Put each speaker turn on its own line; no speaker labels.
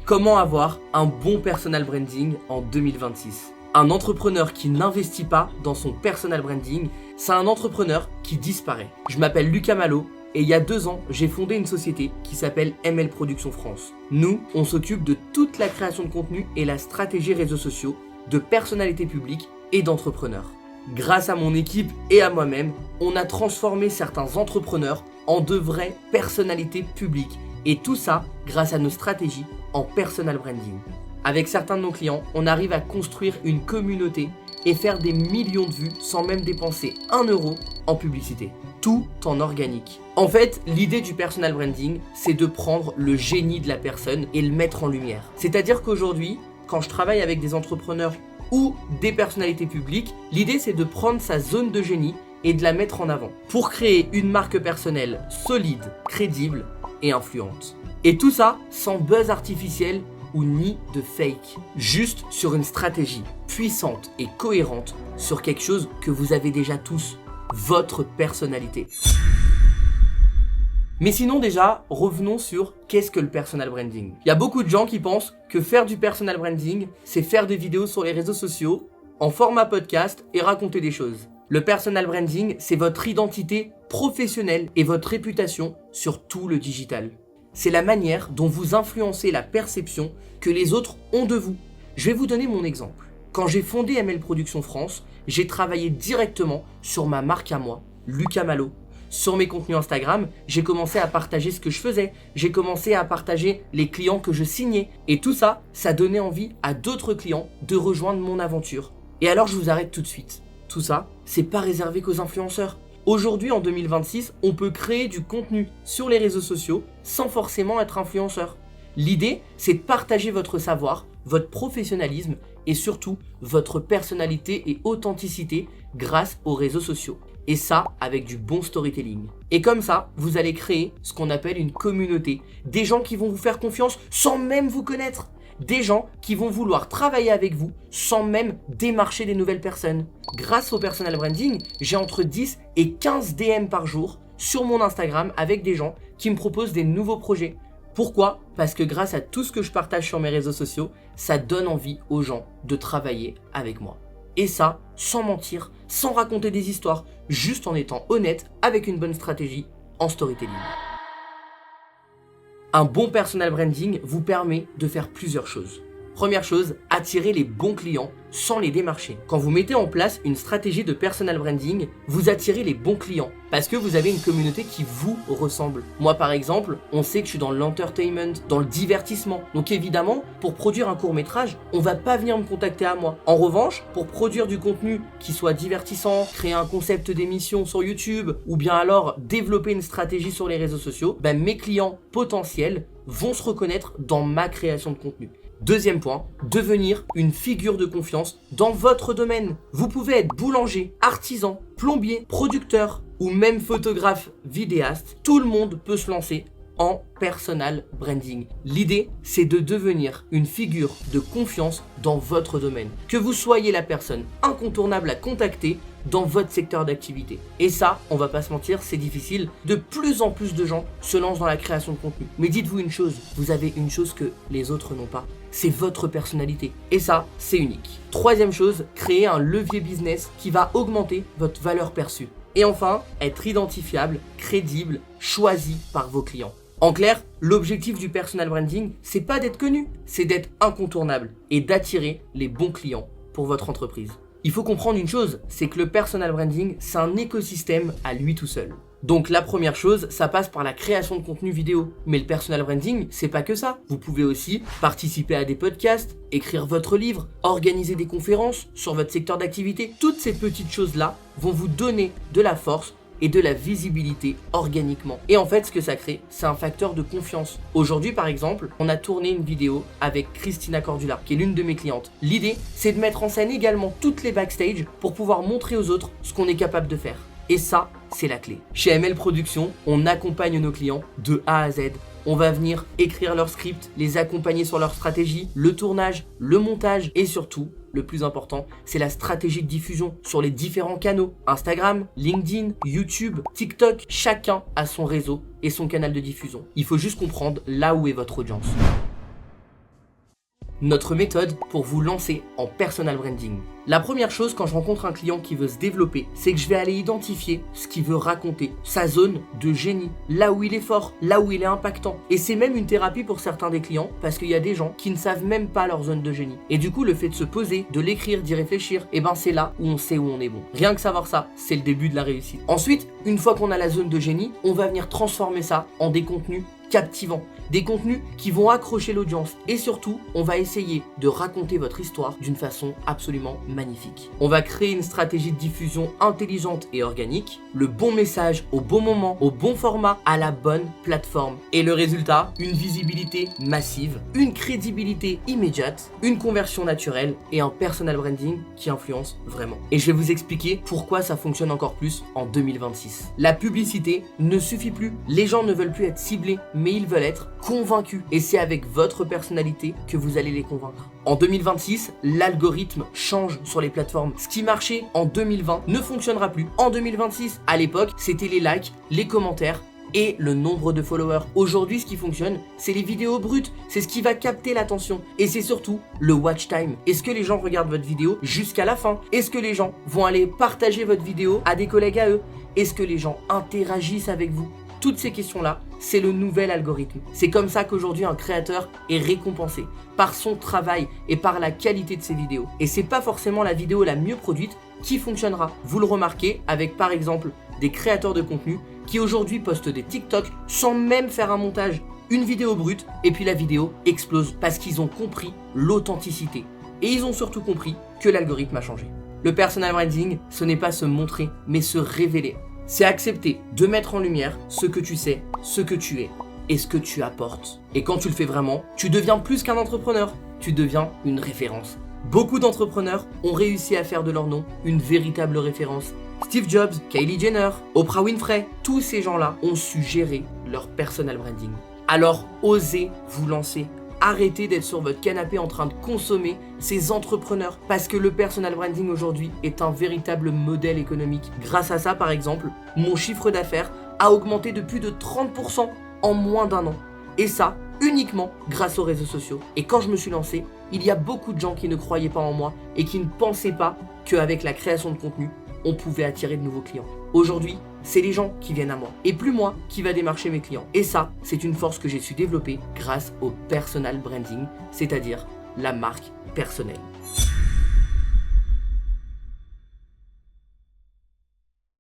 Comment avoir un bon personal branding en 2026? Un entrepreneur qui n'investit pas dans son personal branding, c'est un entrepreneur qui disparaît. Je m'appelle Lucas Malo et il y a 2 ans, j'ai fondé une société qui s'appelle ML Production France. Nous, on s'occupe de toute la création de contenu et la stratégie réseaux sociaux, de personnalités publiques et d'entrepreneurs. Grâce à mon équipe et à moi-même, on a transformé certains entrepreneurs en de vraies personnalités publiques. Et tout ça grâce à nos stratégies en personal branding. Avec certains de nos clients, on arrive à construire une communauté et faire des millions de vues sans même dépenser 1 euro en publicité. Tout en organique. En fait, l'idée du personal branding, c'est de prendre le génie de la personne et le mettre en lumière. C'est-à-dire qu'aujourd'hui, quand je travaille avec des entrepreneurs ou des personnalités publiques, l'idée c'est de prendre sa zone de génie et de la mettre en avant pour créer une marque personnelle solide, crédible et influente. Et tout ça sans buzz artificiel ou ni de fake. Juste sur une stratégie puissante et cohérente sur quelque chose que vous avez déjà tous, votre personnalité. Mais sinon déjà, revenons sur qu'est-ce que le personal branding. Il y a beaucoup de gens qui pensent que faire du personal branding, c'est faire des vidéos sur les réseaux sociaux, en format podcast et raconter des choses. Le personal branding, c'est votre identité professionnelle et votre réputation sur tout le digital. C'est la manière dont vous influencez la perception que les autres ont de vous. Je vais vous donner mon exemple. Quand j'ai fondé ML Production France, j'ai travaillé directement sur ma marque à moi, Lucas Malo. Sur mes contenus Instagram, j'ai commencé à partager ce que je faisais, j'ai commencé à partager les clients que je signais. Et tout ça, ça donnait envie à d'autres clients de rejoindre mon aventure. Et alors je vous arrête tout de suite. Tout ça, c'est pas réservé qu'aux influenceurs. Aujourd'hui, en 2026, on peut créer du contenu sur les réseaux sociaux sans forcément être influenceur. L'idée, c'est de partager votre savoir, votre professionnalisme et surtout votre personnalité et authenticité grâce aux réseaux sociaux. Et ça, avec du bon storytelling. Et comme ça, vous allez créer ce qu'on appelle une communauté. Des gens qui vont vous faire confiance sans même vous connaître. Des gens qui vont vouloir travailler avec vous sans même démarcher des nouvelles personnes. Grâce au personal branding, j'ai entre 10 et 15 DM par jour sur mon Instagram avec des gens qui me proposent des nouveaux projets. Pourquoi ? Parce que grâce à tout ce que je partage sur mes réseaux sociaux, ça donne envie aux gens de travailler avec moi. Et ça, sans mentir, sans raconter des histoires, juste en étant honnête avec une bonne stratégie en storytelling. Un bon personal branding vous permet de faire plusieurs choses. Première chose, attirer les bons clients sans les démarcher. Quand vous mettez en place une stratégie de personal branding, vous attirez les bons clients parce que vous avez une communauté qui vous ressemble. Moi par exemple, on sait que je suis dans l'entertainment, dans le divertissement. Donc évidemment, pour produire un court-métrage, on va pas venir me contacter à moi. En revanche, pour produire du contenu qui soit divertissant, créer un concept d'émission sur YouTube ou bien alors développer une stratégie sur les réseaux sociaux, mes clients potentiels vont se reconnaître dans ma création de contenu. Deuxième point, devenir une figure de confiance dans votre domaine. Vous pouvez être boulanger, artisan, plombier, producteur ou même photographe, vidéaste. Tout le monde peut se lancer en personal branding. L'idée, c'est de devenir une figure de confiance dans votre domaine. Que vous soyez la personne incontournable à contacter dans votre secteur d'activité. Et ça, on va pas se mentir, c'est difficile. De plus en plus de gens se lancent dans la création de contenu. Mais dites-vous une chose, vous avez une chose que les autres n'ont pas. C'est votre personnalité. Et ça, c'est unique. Troisième chose, créer un levier business qui va augmenter votre valeur perçue. Et enfin, être identifiable, crédible, choisi par vos clients. En clair, l'objectif du personal branding, c'est pas d'être connu, c'est d'être incontournable et d'attirer les bons clients pour votre entreprise. Il faut comprendre une chose, c'est que le personal branding, c'est un écosystème à lui tout seul. Donc la première chose, ça passe par la création de contenu vidéo. Mais le personal branding, c'est pas que ça. Vous pouvez aussi participer à des podcasts, écrire votre livre, organiser des conférences sur votre secteur d'activité. Toutes ces petites choses-là vont vous donner de la force et de la visibilité organiquement. Et en fait, ce que ça crée, c'est un facteur de confiance. Aujourd'hui, par exemple, on a tourné une vidéo avec Christina Cordula, qui est l'une de mes clientes. L'idée, c'est de mettre en scène également toutes les backstage pour pouvoir montrer aux autres ce qu'on est capable de faire. Et ça, c'est la clé. Chez ML Production, on accompagne nos clients de A à Z. On va venir écrire leur script, les accompagner sur leur stratégie, le tournage, le montage et surtout, le plus important, c'est la stratégie de diffusion sur les différents canaux. Instagram, LinkedIn, YouTube, TikTok, chacun a son réseau et son canal de diffusion. Il faut juste comprendre là où est votre audience. notre méthode pour vous lancer en personal branding. La première chose quand je rencontre un client qui veut se développer, c'est que je vais aller identifier ce qu'il veut raconter, sa zone de génie, là où il est fort, là où il est impactant. Et c'est même une thérapie pour certains des clients parce qu'il y a des gens qui ne savent même pas leur zone de génie. Et du coup, le fait de se poser, de l'écrire, d'y réfléchir, et ben c'est là où on sait où on est bon. Rien que savoir ça, c'est le début de la réussite. Ensuite, une fois qu'on a la zone de génie, on va venir transformer ça en des contenus captivants, des contenus qui vont accrocher l'audience et surtout, on va essayer de raconter votre histoire d'une façon absolument magnifique. On va créer une stratégie de diffusion intelligente et organique, le bon message au bon moment, au bon format, à la bonne plateforme. Et le résultat, une visibilité massive, une crédibilité immédiate, une conversion naturelle et un personal branding qui influence vraiment. Et je vais vous expliquer pourquoi ça fonctionne encore plus en 2026. La publicité ne suffit plus. Les gens ne veulent plus être ciblés, mais ils veulent être convaincus. Et c'est avec votre personnalité que vous allez les convaincre. En 2026, l'algorithme change sur les plateformes. Ce qui marchait en 2020 ne fonctionnera plus en 2026. À l'époque, c'était les likes, les commentaires et le nombre de followers. Aujourd'hui, ce qui fonctionne, c'est les vidéos brutes. C'est ce qui va capter l'attention. Et c'est surtout le watch time. Est-ce que les gens regardent votre vidéo jusqu'à la fin? Est-ce que les gens vont aller partager votre vidéo à des collègues à eux? Est-ce que les gens interagissent avec vous? Toutes ces questions-là, c'est le nouvel algorithme. C'est comme ça qu'aujourd'hui un créateur est récompensé par son travail et par la qualité de ses vidéos. Et c'est pas forcément la vidéo la mieux produite qui fonctionnera. Vous le remarquez avec par exemple des créateurs de contenu qui aujourd'hui postent des TikTok sans même faire un montage. Une vidéo brute et puis la vidéo explose parce qu'ils ont compris l'authenticité. Et ils ont surtout compris que l'algorithme a changé. Le personal branding, ce n'est pas se montrer, mais se révéler. C'est accepter de mettre en lumière ce que tu sais, ce que tu es et ce que tu apportes. Et quand tu le fais vraiment, tu deviens plus qu'un entrepreneur, tu deviens une référence. Beaucoup d'entrepreneurs ont réussi à faire de leur nom une véritable référence. Steve Jobs, Kylie Jenner, Oprah Winfrey, tous ces gens-là ont su gérer leur personal branding. Alors osez vous lancer. Arrêtez d'être sur votre canapé en train de consommer ces entrepreneurs parce que le personal branding aujourd'hui est un véritable modèle économique. Grâce à ça, par exemple, mon chiffre d'affaires a augmenté de plus de 30% en moins d'un an. Et ça, uniquement grâce aux réseaux sociaux. Et quand je me suis lancé, il y a beaucoup de gens qui ne croyaient pas en moi et qui ne pensaient pas qu'avec la création de contenu, on pouvait attirer de nouveaux clients. Aujourd'hui, c'est les gens qui viennent à moi et plus moi qui va démarcher mes clients. Et ça, c'est une force que j'ai su développer grâce au personal branding, c'est-à-dire la marque personnelle.